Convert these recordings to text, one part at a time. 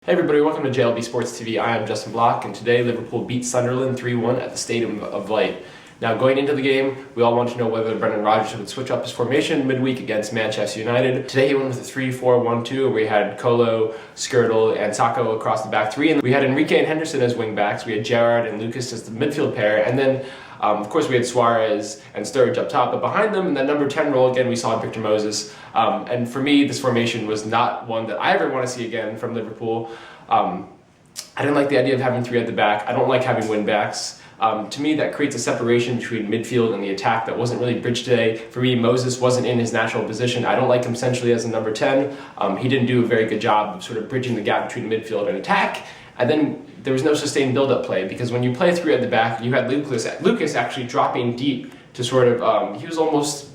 Hey everybody, welcome to JLB Sports TV. I am Justin Block, and today Liverpool beat Sunderland 3-1 at the Stadium of Light. Now, going into the game, we all want to know whether Brendan Rodgers would switch up his formation midweek against Manchester United. Today he went with a 3-4-1-2, where we had Kolo, Skirtle, and Sacco across the back three, and we had Enrique and Henderson as wing backs. We had Gerrard and Lucas as the midfield pair, and then of course we had Suarez and Sturridge up top, but behind them in that number 10 role again we saw Victor Moses. And for me, this formation was not one that I ever want to see again from Liverpool. I didn't like the idea of having three at the back. I don't like having wing backs. To me, that creates a separation between midfield and the attack that wasn't really bridged today. For me, Moses wasn't in his natural position. I don't like him centrally as a number 10. He didn't do a very good job of sort of bridging the gap between midfield and attack. And then there was no sustained build-up play, because when you play three at the back, you had Lucas actually dropping deep to sort of, he was almost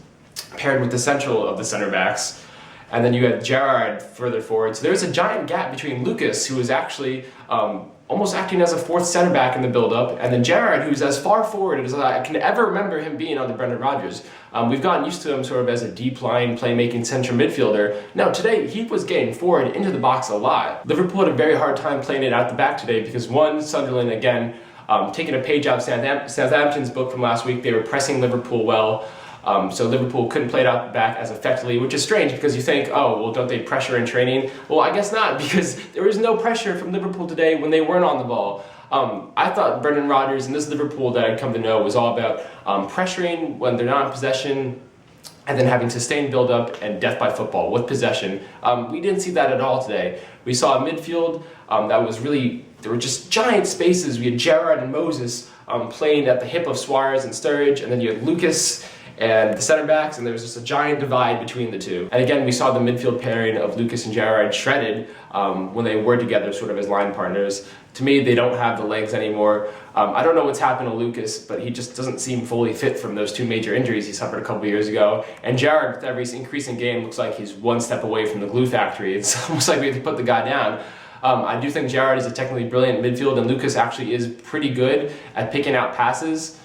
paired with the central of the center backs. And then you had Gerrard further forward. So there was a giant gap between Lucas, who was actually almost acting as a fourth center back in the build-up, and then Gerrard, who's as far forward as I can ever remember him being on the Brendan Rodgers. We've gotten used to him sort of as a deep-line, playmaking central midfielder. Now, today, he was getting forward into the box a lot. Liverpool had a very hard time playing it out the back today because, one, Sunderland, again, taking a page out of Southampton's book from last week, they were pressing Liverpool well. So Liverpool couldn't play it out the back as effectively, which is strange because you think, oh, well, don't they pressure in training? Well, I guess not, because there was no pressure from Liverpool today when they weren't on the ball. I thought Brendan Rodgers and this Liverpool that I'd come to know was all about pressuring when they're not in possession, and then having sustained build-up and death by football with possession. We didn't see that at all today. We saw a midfield that was really, there were just giant spaces. We had Gerrard and Moses playing at the hip of Suarez and Sturridge, and then you had Lucas and the center backs, and there was just a giant divide between the two. And again, we saw the midfield pairing of Lucas and Gerrard shredded when they were together sort of as line partners. To me, they don't have the legs anymore. I don't know what's happened to Lucas, but he just doesn't seem fully fit from those two major injuries he suffered a couple years ago. And Gerrard, with every increasing game, looks like he's one step away from the glue factory. It's almost like we have to put the guy down. I do think Gerrard is a technically brilliant midfield, and Lucas actually is pretty good at picking out passes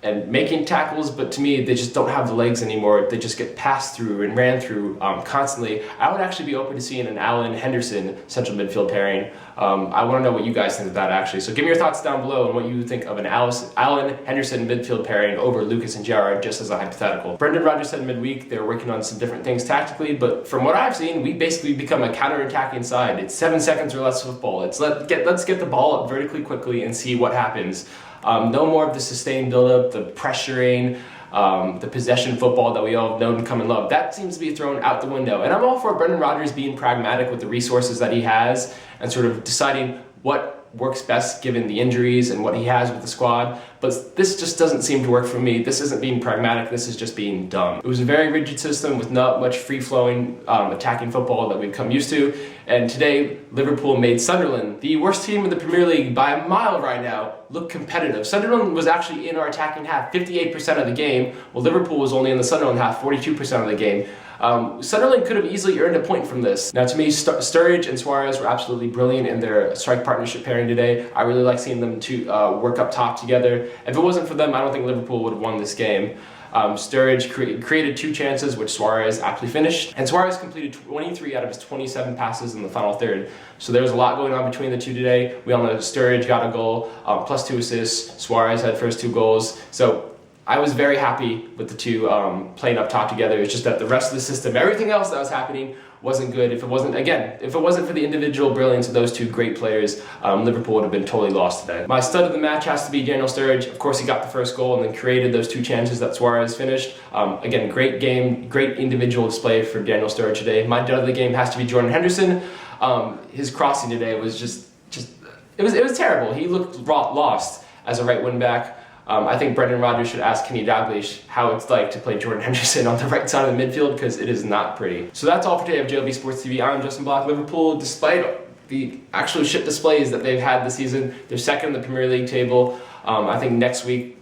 and making tackles, but to me, they just don't have the legs anymore. They just get passed through and ran through constantly. I would actually be open to seeing an Allen-Henderson central midfield pairing. I want to know what you guys think of that, actually. So give me your thoughts down below on what you think of an Allen-Henderson midfield pairing over Lucas and Gerrard, just as a hypothetical. Brendan Rodgers said midweek they were working on some different things tactically, but from what I've seen, we basically become a counter-attacking side. It's 7 seconds or less football. It's let's get the ball up vertically quickly and see what happens. No more of the sustained build-up, the pressuring, the possession football that we all have known and come and love. That seems to be thrown out the window. And I'm all for Brendan Rodgers being pragmatic with the resources that he has and sort of deciding what works best given the injuries and what he has with the squad. But this just doesn't seem to work for me. This isn't being pragmatic, this is just being dumb. It was a very rigid system with not much free-flowing attacking football that we've come used to. And today, Liverpool made Sunderland, the worst team in the Premier League by a mile right now, look competitive. Sunderland was actually in our attacking half 58% of the game, while Liverpool was only in the Sunderland half 42% of the game. Sunderland could have easily earned a point from this. Now, to me, Sturridge and Suarez were absolutely brilliant in their strike partnership pairing today. I really like seeing them two work up top together. If it wasn't for them, I don't think Liverpool would have won this game. Sturridge created 2 chances, which Suarez aptly finished, and Suarez completed 23 out of his 27 passes in the final third. So there was a lot going on between the two today. We all know Sturridge got a goal, plus 2 assists. Suarez had first 2 goals. So I was very happy with the two playing up top together. It's just that the rest of the system, everything else that was happening, wasn't good. If it wasn't for the individual brilliance of those 2 great players, Liverpool would have been totally lost today. My stud of the match has to be Daniel Sturridge. Of course, he got the first goal and then created those 2 chances that Suarez finished. Again, great game, great individual display for Daniel Sturridge today. My dud of the game has to be Jordan Henderson. His crossing today was it was terrible. He looked lost as a right wing back. I think Brendan Rodgers should ask Kenny Dalglish how it's like to play Jordan Henderson on the right side of the midfield, because it is not pretty. So that's all for today of JLB Sports TV. I'm Justin Block. Liverpool, despite the actual shit displays that they've had this season, they're second in the Premier League table. I think next week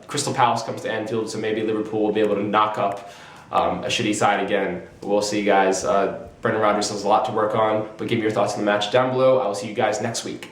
Crystal Palace comes to Anfield, so maybe Liverpool will be able to knock up a shitty side again. We'll see, guys. Brendan Rodgers has a lot to work on, but give me your thoughts on the match down below. I will see you guys next week.